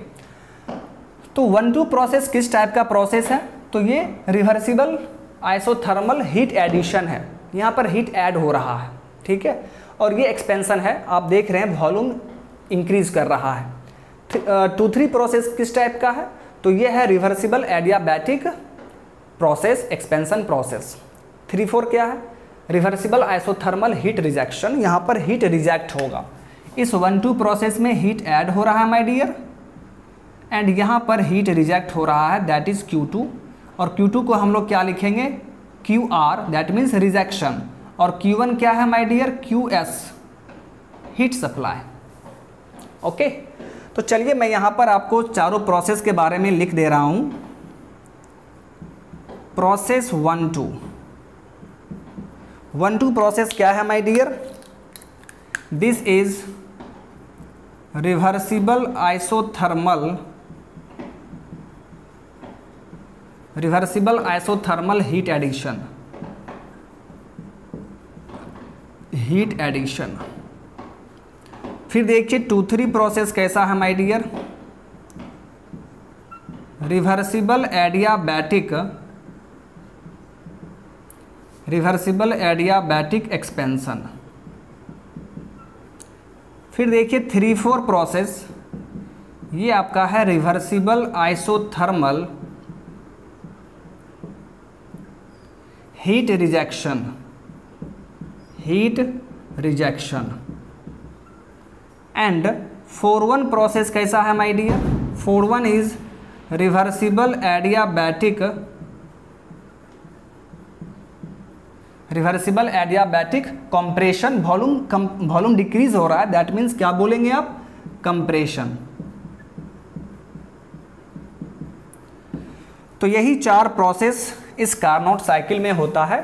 तो 1-2 प्रोसेस किस टाइप का प्रोसेस है? तो ये रिवर्सिबल आइसोथर्मल हीट एडिशन है, यहाँ पर हीट ऐड हो रहा है, ठीक है। और ये एक्सपेंशन है, आप देख रहे हैं वॉल्यूम इंक्रीज कर रहा है। 2-3 प्रोसेस किस टाइप का है? तो ये है reversible adiabatic process, expansion process. 3-4 क्या है? रिवर्सिबल आइसोथर्मल हीट रिजेक्शन, यहाँ पर हीट रिजेक्ट होगा। इस 1-2 प्रोसेस में हीट ऐड हो रहा है माय डियर, एंड यहाँ पर हीट रिजेक्ट हो रहा है, दैट इज Q2। और Q2 को हम लोग क्या लिखेंगे? QR, that means rejection. और Q1 क्या है माय डियर? QS, heat supply. ओके, तो चलिए मैं यहाँ पर आपको चारों प्रोसेस के बारे में लिख दे रहा हूँ। प्रोसेस 1-2 प्रोसेस क्या है my dear? This is reversible isothermal heat addition. फिर देखिए 2-3 प्रोसेस कैसा है my dear? Reversible adiabatic expansion. फिर देखिए 3-4 प्रोसेस, ये आपका है reversible isothermal heat rejection. And 4-1 process कैसा है my dear? 4-1 is reversible adiabatic compression, volume decrease हो रहा है, दैट मीन्स क्या बोलेंगे आप, कंप्रेशन। तो यही 4 प्रोसेस इस कार्नोट साइकिल में होता है,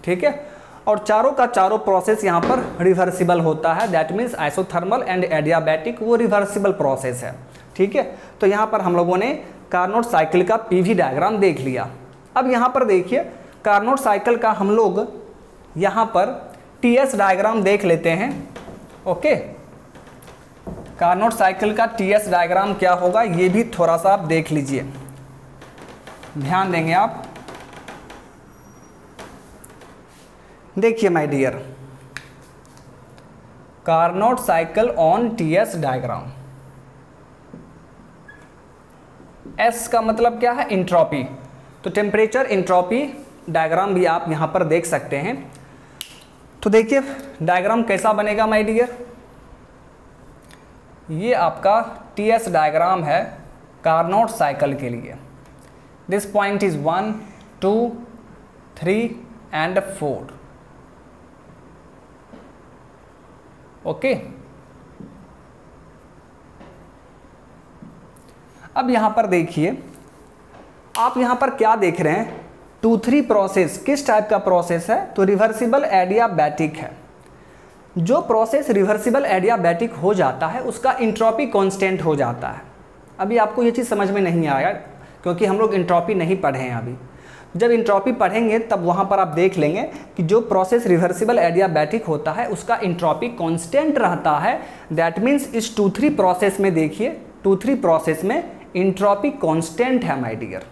ठीक है। और चारों का चारों प्रोसेस यहाँ पर रिवर्सिबल होता है, that means isothermal and adiabatic वो रिवर्सिबल प्रोसेस है, ठीक है। तो यहाँ पर हम लोगों ने कार्नोट साइकिल का पीवी डायग्राम देख लिया। अब यहाँ पर देखिए कार्नोट साइकिल का हम लोग यहाँ पर टीएस डायग्राम देख लेते हैं, ओके। कार्नोट साइकिल का टीएस डायग्राम क्या होगा ये भी थोड़ा सा आप देख लीजिए, ध्यान देंगे आप। देखिए my dear, Carnot cycle on TS diagram. S का मतलब क्या है, इंट्रोपी। तो टेम्परेचर इंट्रोपी डायग्राम भी आप यहां पर देख सकते हैं। तो देखिए डायग्राम कैसा बनेगा माय डियर, ये आपका टीएस डायग्राम है कार्नोट साइकिल के लिए। This point is 1 2 3 and 4, okay. अब यहां पर देखिए आप यहां पर क्या देख रहे हैं, 2-3 प्रोसेस। किस टाइप का प्रोसेस है, तो रिवर्सिबल एडियाबैटिक है। जो प्रोसेस रिवर्सिबल एडियाबैटिक हो जाता है उसका इंट्रोपी कांस्टेंट हो जाता है। अभी आपको ये चीज़ समझ में नहीं आया क्योंकि हम लोग इंट्रोपी नहीं पढ़े हैं अभी। जब इंट्रोपी पढ़ेंगे तब वहाँ पर आप देख लेंगे कि जो प्रोसेस रिवर्सिबल एडियाबैटिक होता है उसका इंट्रोपी कांस्टेंट रहता है। दैट मीन्स इस 2-3 प्रोसेस में देखिए, 2-3 प्रोसेस में इंट्रोपी कांस्टेंट है माय डियर।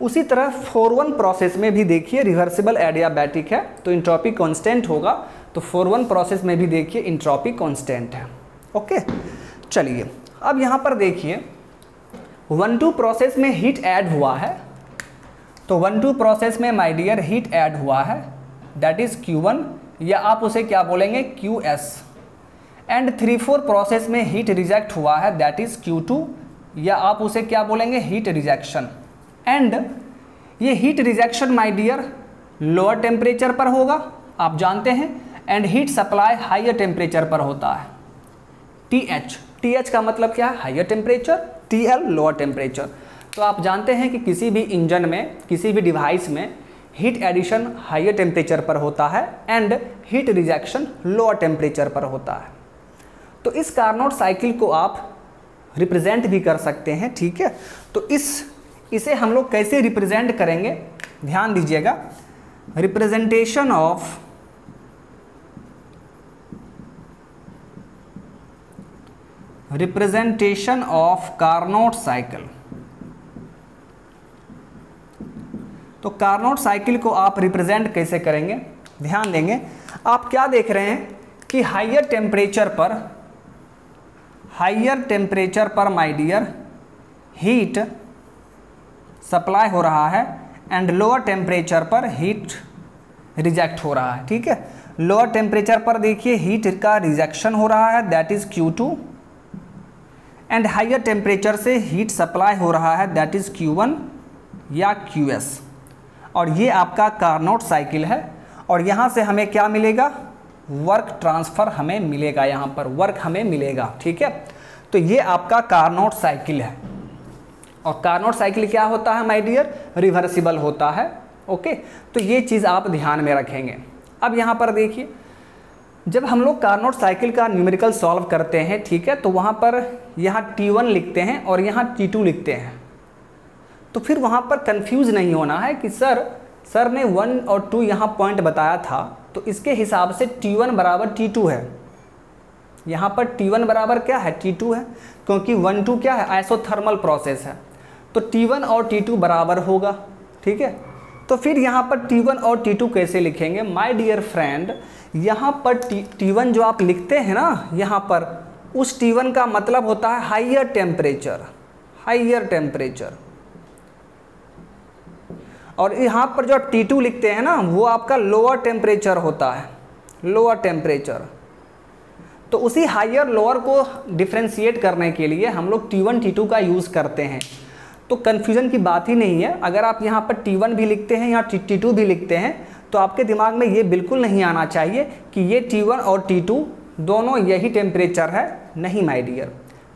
उसी तरह 4-1 प्रोसेस में भी देखिए रिवर्सिबल एडियाबैटिक है तो इंट्रोपी कांस्टेंट होगा। तो 4-1 प्रोसेस में भी देखिए इंट्रोपी कांस्टेंट है, ओके। चलिए अब यहाँ पर देखिए 1-2 प्रोसेस में हीट ऐड हुआ है। तो 1-2 प्रोसेस में माय डियर हीट ऐड हुआ है, दैट इज Q1 या आप उसे क्या बोलेंगे QS। एंड 3-4 प्रोसेस में हीट रिजेक्ट हुआ है, दैट इज Q2 या आप उसे क्या बोलेंगे हीट रिजेक्शन। एंड ये heat rejection my dear lower temperature पर होगा, आप जानते हैं। And heat supply higher temperature पर होता है, TH का मतलब क्या है, higher temperature, TL lower temperature. तो आप जानते हैं कि किसी भी इंजन में, किसी भी डिवाइस में हीट एडिशन हायर टेम्परेचर पर होता है and heat rejection lower temperature पर होता है। तो इस कार्नोट साइकिल को आप रिप्रेजेंट भी कर सकते हैं, ठीक है। तो इसे हम लोग कैसे रिप्रेजेंट करेंगे, ध्यान दीजिएगा। Representation of Carnot cycle. तो कार्नोट साइकिल को आप रिप्रेजेंट कैसे करेंगे, ध्यान देंगे। आप क्या देख रहे हैं कि हायर टेम्परेचर पर माय डियर हीट सप्लाई हो रहा है एंड लोअर टेम्परेचर पर हीट रिजेक्ट हो रहा है, ठीक है। लोअर टेम्परेचर पर देखिए हीट का रिजेक्शन हो रहा है, that is Q2 and higher temperature से हीट सप्लाई हो रहा है, दैट इज Q1 या QS। और ये आपका कार्नोट साइकिल है और यहाँ से हमें क्या मिलेगा, वर्क ट्रांसफ़र हमें मिलेगा, यहाँ पर वर्क हमें मिलेगा, ठीक है। तो ये आपका कार्नोट साइकिल है। और कार्नोट साइकिल क्या होता है माय डियर, रिवर्सिबल होता है, ओके। तो ये चीज़ आप ध्यान में रखेंगे। अब यहाँ पर देखिए जब हम लोग कार्नोट साइकिल का न्यूमेरिकल सॉल्व करते हैं, ठीक है, तो वहाँ पर यहाँ T1 लिखते हैं और यहाँ T2 लिखते हैं। तो फिर वहाँ पर कंफ्यूज नहीं होना है कि सर ने 1 और 2 यहाँ पॉइंट बताया था तो इसके हिसाब से T1 बराबर T2 है। यहाँ पर T1 बराबर क्या है, T2 है, क्योंकि 1-2 क्या है, आइसोथर्मल प्रोसेस है। तो T1 और T2 बराबर होगा, ठीक है। तो फिर यहाँ पर T1 और T2 कैसे लिखेंगे माय डियर फ्रेंड, यहाँ पर T1 जो आप लिखते हैं ना यहाँ पर, उस T1 का मतलब होता है हायर टेम्परेचर। और यहाँ पर जो T2 लिखते हैं ना वो आपका लोअर टेम्परेचर होता है, लोअर टेम्परेचर। तो उसी हायर लोअर को डिफ्रेंशिएट करने के लिए हम लोग T1 T2 का यूज़ करते हैं। तो कन्फ्यूज़न की बात ही नहीं है। अगर आप यहाँ पर T1 भी लिखते हैं या T2 भी लिखते हैं तो आपके दिमाग में ये बिल्कुल नहीं आना चाहिए कि ये T1 और T2 दोनों यही टेम्परेचर है। नहीं माय डियर,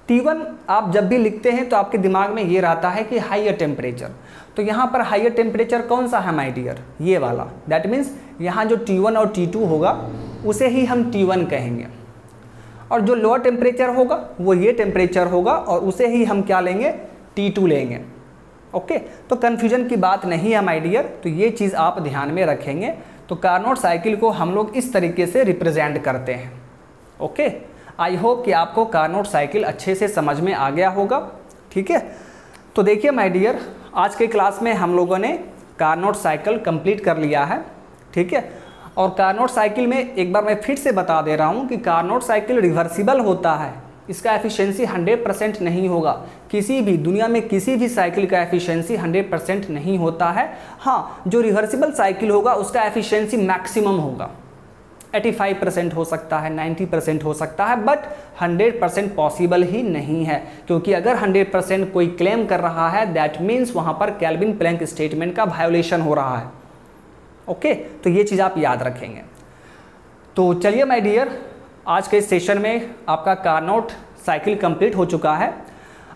T1 आप जब भी लिखते हैं तो आपके दिमाग में ये रहता है कि हाइयर टेम्परेचर। तो यहाँ पर हाइयर टेम्परेचर कौन सा है माय डियर? ये वाला। दैट मीन्स यहाँ जो T1 और T2 होगा उसे ही हम T1 कहेंगे, और जो लोअर टेम्परेचर होगा वो ये टेम्परेचर होगा और उसे ही हम क्या लेंगे? T2 लेंगे। ओके, तो कन्फ्यूजन की बात नहीं है माय डियर, तो ये चीज़ आप ध्यान में रखेंगे। तो कार्नोट साइकिल को हम लोग इस तरीके से रिप्रेजेंट करते हैं। ओके, आई होप कि आपको कार्नोट साइकिल अच्छे से समझ में आ गया होगा। ठीक है, तो देखिए माय डियर, आज के क्लास में हम लोगों ने कार्नोट साइकिल कंप्लीट कर लिया है। ठीक है, और कार्नोट साइकिल में एक बार मैं फिर से बता दे रहा हूँ कि कार्नोट साइकिल रिवर्सिबल होता है। इसका एफिशिएंसी 100% नहीं होगा। किसी भी दुनिया में किसी भी साइकिल का एफिशिएंसी 100% नहीं होता है। हाँ, जो रिवर्सिबल साइकिल होगा उसका एफिशिएंसी मैक्सिमम होगा। 85% हो सकता है, 90% हो सकता है, बट 100% पॉसिबल ही नहीं है। क्योंकि अगर 100% कोई क्लेम कर रहा है दैट मीन्स वहाँ पर केल्विन प्लैंक स्टेटमेंट का वायोलेशन हो रहा है। ओके, तो ये चीज़ आप याद रखेंगे। तो चलिए माय डियर, आज के इस सेशन में आपका कार्नोट साइकिल कंप्लीट हो चुका है।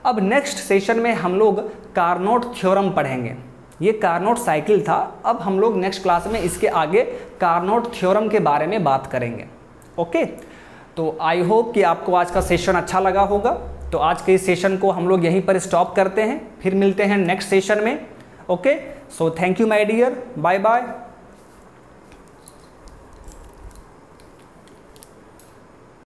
अब नेक्स्ट सेशन में हम लोग कार्नोट थ्योरम पढ़ेंगे। ये कार्नोट साइकिल था, अब हम लोग नेक्स्ट क्लास में इसके आगे कार्नोट थ्योरम के बारे में बात करेंगे। ओके, तो आई होप कि आपको आज का सेशन अच्छा लगा होगा। तो आज के इस सेशन को हम लोग यहीं पर स्टॉप करते हैं, फिर मिलते हैं नेक्स्ट सेशन में। Okay, so thank you my dear, bye bye.